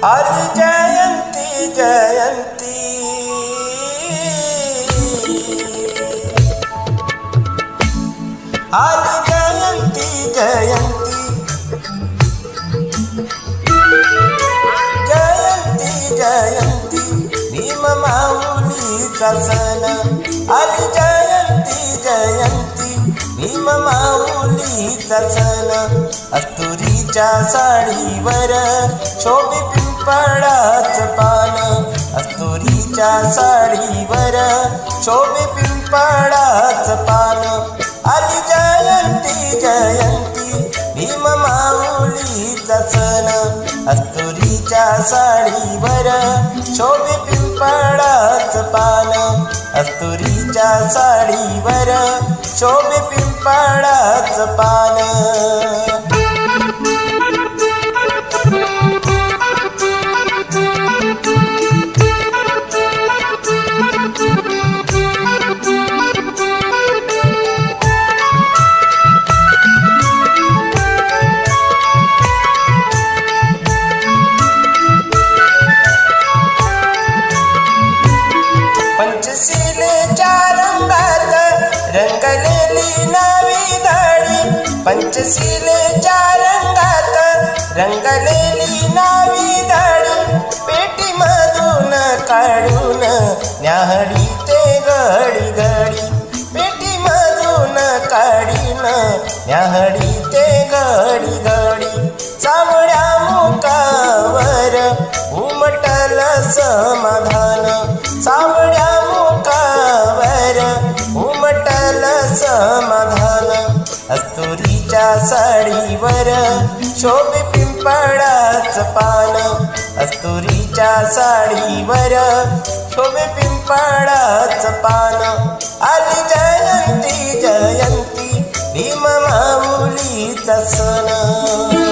आली जयंती जयंती, आली जयंती जयंती, जयंती जयंती भीम माऊलीचा सण. आली जयंती जयंती भीम माऊलीचा सण. अस्तुरीच्या साडीवर शोभे पिंपळाच पान. अस्तुरीच्या साडीवर शोभे पिंपळाच पान. आली जयंती जयंती भीम माऊलीचा सण. अस्तुरीच्या साडीवर शोभे पिंपळाच पान. अस्तुरीच्या साडीवर शोभे पिंपळाच पान. पंचशिलेच्या रंगात रंगलेली नवी धडी. पंचशिलेच्या रंगात रंगलेली नवी धडी. पेटीमधून काढून न्याहडी ते घडी घडी. पेटीमधून काढीन न्याहडी ते घडी घडी. सावळ्या मुखावर उमटल समाधान. सावळ्या मुखावर उमटल समाधान. अस्तुरीच्या साडीवर शोभे पिंपळाच पान. अस्तुरीच्या साडीवर शोभे पिंपळाच पान. आली जयंती जयंती भीम माऊलीचा सण.